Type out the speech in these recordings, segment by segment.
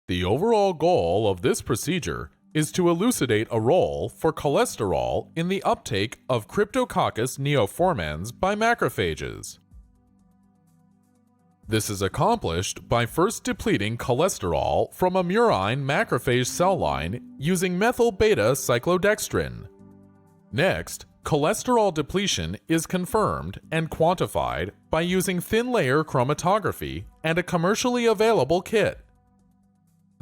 The overall goal of this procedure is to elucidate a role for cholesterol in the uptake of Cryptococcus neoformans by macrophages. This is accomplished by first depleting cholesterol from a murine macrophage cell line using methyl beta cyclodextrin. Next, cholesterol depletion is confirmed and quantified by using thin layer chromatography and a commercially available kit.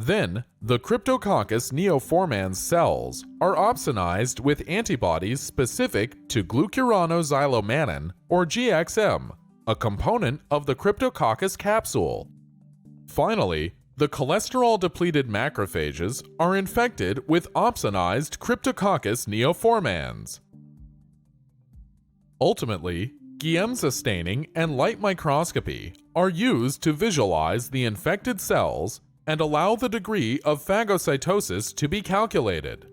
Then, the Cryptococcus neoformans cells are opsonized with antibodies specific to glucuranoxylomannan, or GXM, a component of the Cryptococcus capsule. Finally, the cholesterol-depleted macrophages are infected with opsonized Cryptococcus neoformans. Ultimately, Guillem's staining and light microscopy are used to visualize the infected cells and allow the degree of phagocytosis to be calculated.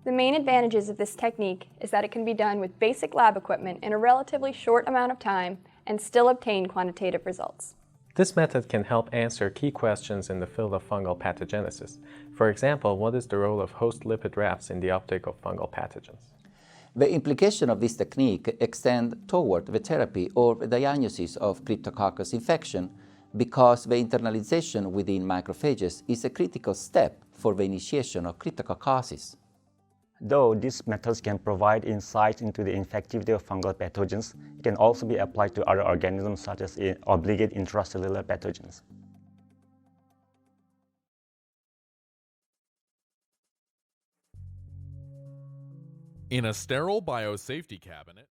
The main advantages of this technique is that it can be done with basic lab equipment in a relatively short amount of time and still obtain quantitative results. This method can help answer key questions in the field of fungal pathogenesis. For example, what is the role of host lipid rafts in the uptake of fungal pathogens? The implication of this technique extends toward the therapy or the diagnosis of Cryptococcus infection because the internalization within macrophages is a critical step for the initiation of cryptococcosis. Though these methods can provide insight into the infectivity of fungal pathogens, it can also be applied to other organisms such as obligate intracellular pathogens. In a sterile biosafety cabinet,